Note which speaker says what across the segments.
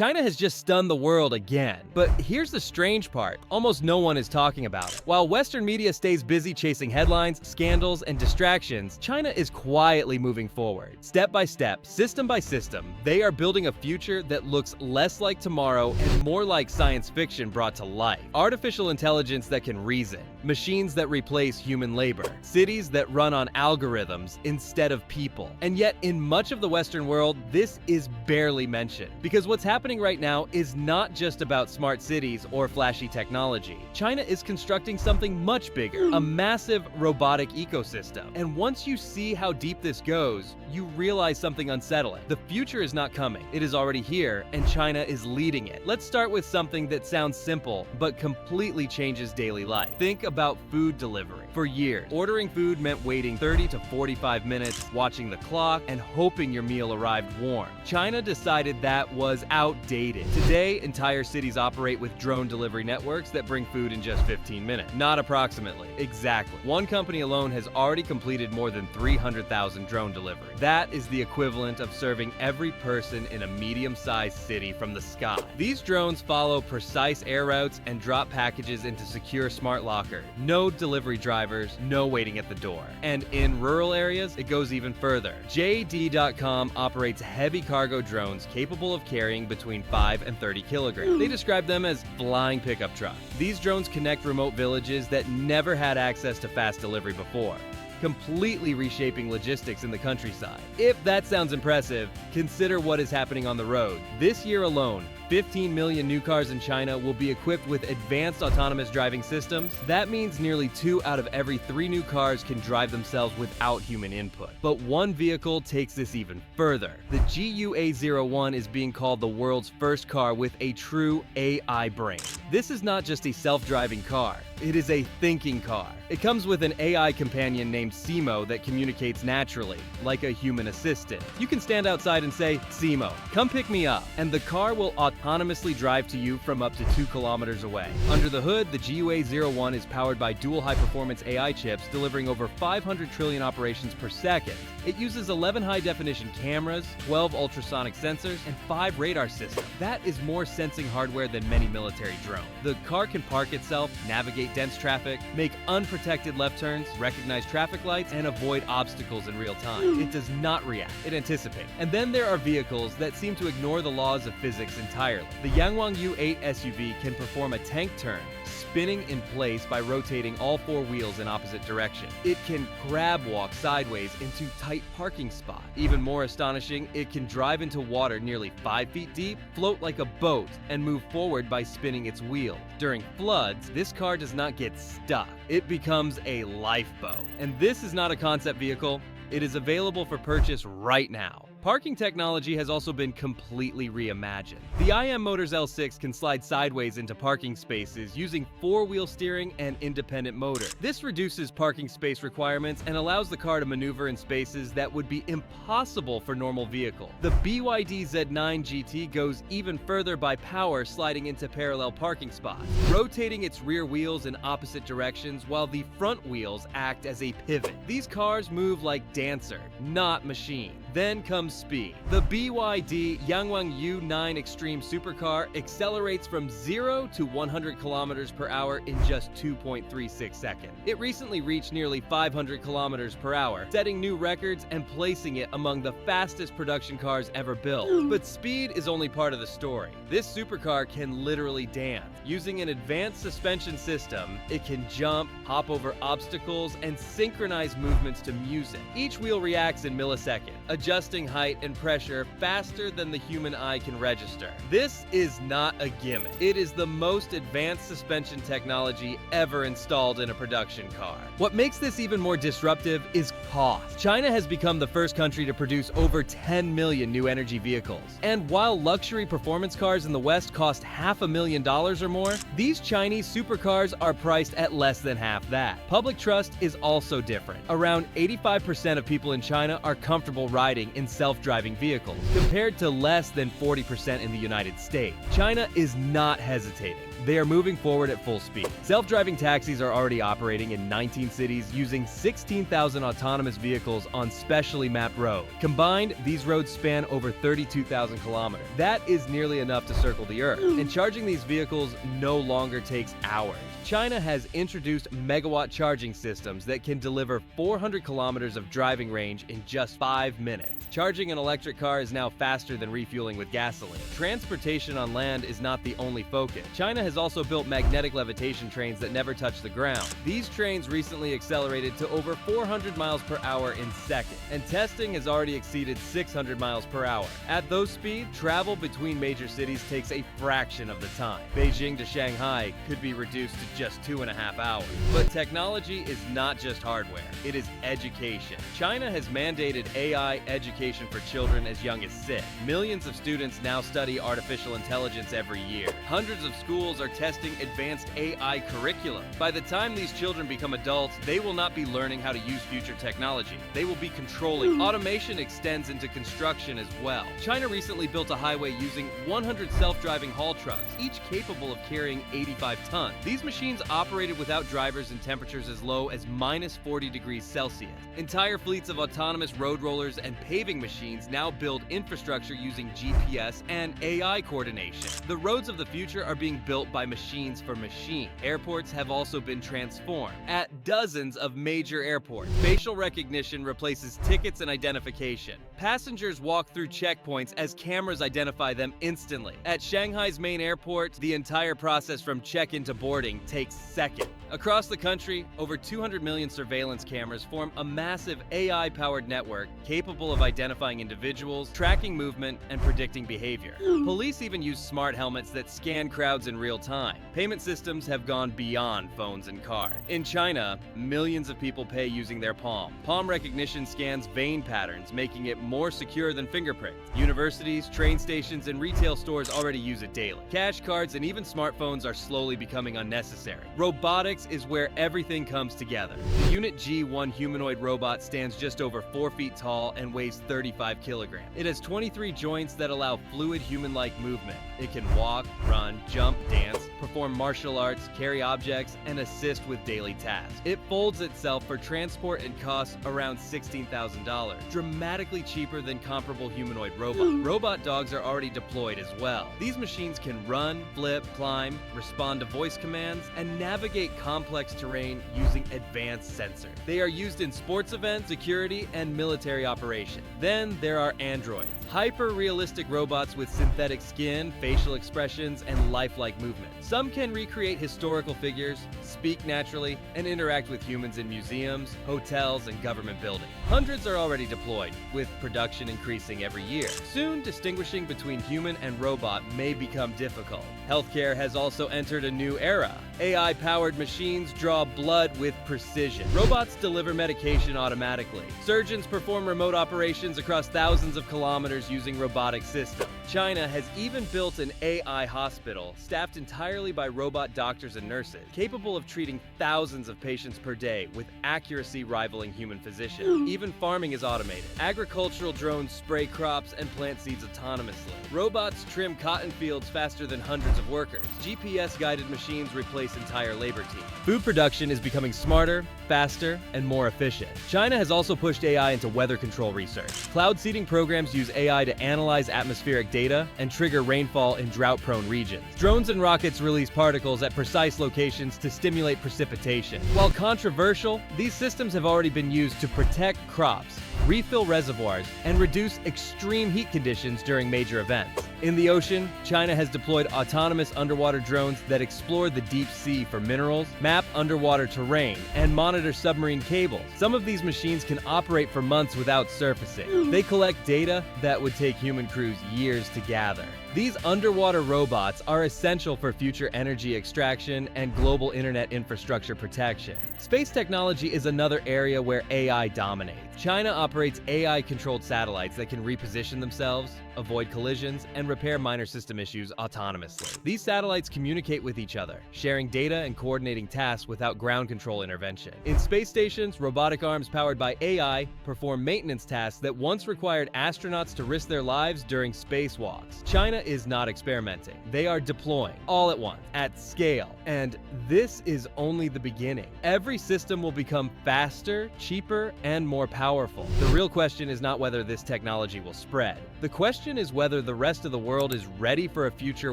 Speaker 1: China has just stunned the world again. But here's the strange part, almost no one is talking about it. While Western media stays busy chasing headlines, scandals, and distractions, China is quietly moving forward. Step by step, system by system, they are building a future that looks less like tomorrow and more like science fiction brought to life. Artificial intelligence that can reason, machines that replace human labor, cities that run on algorithms instead of people. And yet, in much of the Western world, this is barely mentioned. Because what's happening right now is not just about smart cities or flashy technology. China is constructing something much bigger, a massive robotic ecosystem. And once you see how deep this goes, you realize something unsettling. The future is not coming. It is already here, and China is leading it. Let's start with something that sounds simple, but completely changes daily life. Think about food delivery. For years, ordering food meant waiting 30 to 45 minutes, watching the clock, and hoping your meal arrived warm. China decided that was outdated. Today, entire cities operate with drone delivery networks that bring food in just 15 minutes. Not approximately, exactly. One company alone has already completed more than 300,000 drone deliveries. That is the equivalent of serving every person in a medium-sized city from the sky. These drones follow precise air routes and drop packages into secure smart lockers. No delivery drivers, no waiting at the door. And in rural areas, it goes even further. JD.com operates heavy cargo drones capable of carrying between 5 and 30 kilograms. They describe them as flying pickup trucks. These drones connect remote villages that never had access to fast delivery before, completely reshaping logistics in the countryside. If that sounds impressive, consider what is happening on the road. This year alone, 15 million new cars in China will be equipped with advanced autonomous driving systems. That means nearly 2 out of every 3 new cars can drive themselves without human input. But one vehicle takes this even further. The GUA01 is being called the world's first car with a true AI brain. This is not just a self-driving car. It is a thinking car. It comes with an AI companion named Simo that communicates naturally, like a human assistant. You can stand outside and say, "Simo, come pick me up," and the car will autonomously drive to you from up to 2 kilometers away. Under the hood, the GUA01 is powered by dual high-performance AI chips delivering over 500 trillion operations per second. It uses 11 high-definition cameras, 12 ultrasonic sensors, and 5 radar systems. That is more sensing hardware than many military drones. The car can park itself, navigate dense traffic, make unprotected left turns, recognize traffic lights, and avoid obstacles in real time. It does not react, it anticipates. And then there are vehicles that seem to ignore the laws of physics entirely. The Yangwang 8 SUV can perform a tank turn, spinning in place by rotating all 4 wheels in opposite directions. It can grab walk sideways into tight parking spots. Even more astonishing, it can drive into water nearly 5 feet deep, float like a boat, and move forward by spinning its wheels. During floods, this car does not get stuck. It becomes a lifeboat. And this is not a concept vehicle. It is available for purchase right now. Parking technology has also been completely reimagined. The IM Motors L6 can slide sideways into parking spaces using 4-wheel steering and independent motor. This reduces parking space requirements and allows the car to maneuver in spaces that would be impossible for normal vehicles. The BYD Z9 GT goes even further by power sliding into parallel parking spots, rotating its rear wheels in opposite directions while the front wheels act as a pivot. These cars move like dancer, not machine. Then comes speed. The BYD Yangwang U9 Extreme Supercar accelerates from 0 to 100 kilometers per hour in just 2.36 seconds. It recently reached nearly 500 kilometers per hour, setting new records and placing it among the fastest production cars ever built. But speed is only part of the story. This supercar can literally dance. Using an advanced suspension system, it can jump, hop over obstacles, and synchronize movements to music. Each wheel reacts in milliseconds, adjusting height and pressure faster than the human eye can register. This is not a gimmick. It is the most advanced suspension technology ever installed in a production car. What makes this even more disruptive is cost. China has become the first country to produce over 10 million new energy vehicles. And while luxury performance cars in the West cost $500,000 or more, these Chinese supercars are priced at less than half that. Public trust is also different. Around 85% of people in China are comfortable riding riding in self-driving vehicles, compared to less than 40% in the United States. China is not hesitating. They are moving forward at full speed. Self-driving taxis are already operating in 19 cities using 16,000 autonomous vehicles on specially mapped roads. Combined, these roads span over 32,000 kilometers. That is nearly enough to circle the Earth. And charging these vehicles no longer takes hours. China has introduced megawatt charging systems that can deliver 400 kilometers of driving range in just 5 minutes. Charging an electric car is now faster than refueling with gasoline. Transportation on land is not the only focus. China has also built magnetic levitation trains that never touch the ground. These trains recently accelerated to over 400 miles per hour in seconds, and testing has already exceeded 600 miles per hour. At those speeds, travel between major cities takes a fraction of the time. Beijing to Shanghai could be reduced to just 2.5 hours. But technology is not just hardware, it is education. China has mandated AI education for children as young as 6. Millions of students now study artificial intelligence every year. Hundreds of schools are testing advanced AI curriculum. By the time these children become adults, they will not be learning how to use future technology. They will be controlling. Automation extends into construction as well. China recently built a highway using 100 self-driving haul trucks, each capable of carrying 85 tons. These machines operated without drivers in temperatures as low as -40 degrees Celsius. Entire fleets of autonomous road rollers and paving machines now build infrastructure using GPS and AI coordination. The roads of the future are being built by machines for machines. Airports have also been transformed. At dozens of major airports, facial recognition replaces tickets and identification. Passengers walk through checkpoints as cameras identify them instantly. At Shanghai's main airport, the entire process from check-in to boarding takes seconds. Across the country, over 200 million surveillance cameras form a massive AI-powered network capable of identifying individuals, tracking movement, and predicting behavior. Police even use smart helmets that scan crowds in real time. Payment systems have gone beyond phones and cards. In China, millions of people pay using their palm. Palm recognition scans vein patterns, making it more secure than fingerprints. Universities, train stations, and retail stores already use it daily. Cash cards and even smartphones are slowly becoming unnecessary. Robotics is where everything comes together. The Unit G1 humanoid robot stands just over 4 feet tall and weighs 35 kilograms. It has 23 joints that allow fluid human-like movement. It can walk, run, jump, dance, perform martial arts, carry objects, and assist with daily tasks. It folds itself for transport and costs around $16,000, dramatically cheaper than comparable humanoid robots. Robot dogs are already deployed as well. These machines can run, flip, climb, respond to voice commands, and navigate complex terrain using advanced sensors. They are used in sports events, security, and military operations. Then there are androids, hyper-realistic robots with synthetic skin, facial expressions, and lifelike movement. Some can recreate historical figures, speak naturally, and interact with humans in museums, hotels, and government buildings. Hundreds are already deployed, with production increasing every year. Soon, distinguishing between human and robot may become difficult. Healthcare has also entered a new era. AI-powered machines draw blood with precision. Robots deliver medication automatically. Surgeons perform remote operations across thousands of kilometers using robotic systems. China has even built an AI hospital staffed entirely by robot doctors and nurses, capable of treating thousands of patients per day with accuracy rivaling human physicians. Even farming is automated. Agricultural drones spray crops and plant seeds autonomously. Robots trim cotton fields faster than hundreds of workers. GPS-guided machines replace entire labor teams. Food production is becoming smarter, faster, and more efficient. China has also pushed AI into weather control research. Cloud seeding programs use AI to analyze atmospheric data and trigger rainfall in drought-prone regions. Drones and rockets release particles at precise locations to stimulate precipitation. While controversial, these systems have already been used to protect crops, refill reservoirs, and reduce extreme heat conditions during major events. In the ocean, China has deployed autonomous underwater drones that explore the deep sea for minerals, map underwater terrain, and monitor submarine cables. Some of these machines can operate for months without surfacing. They collect data that would take human crews years to gather. These underwater robots are essential for future energy extraction and global internet infrastructure protection. Space technology is another area where AI dominates. China operates AI-controlled satellites that can reposition themselves, avoid collisions, and repair minor system issues autonomously. These satellites communicate with each other, sharing data and coordinating tasks without ground control intervention. In space stations, robotic arms powered by AI perform maintenance tasks that once required astronauts to risk their lives during spacewalks. China is not experimenting. They are deploying, all at once, at scale. And this is only the beginning. Every system will become faster, cheaper, and more powerful. The real question is not whether this technology will spread. The question is whether the rest of the world is ready for a future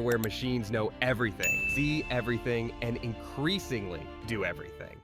Speaker 1: where machines know everything, see everything, and increasingly do everything.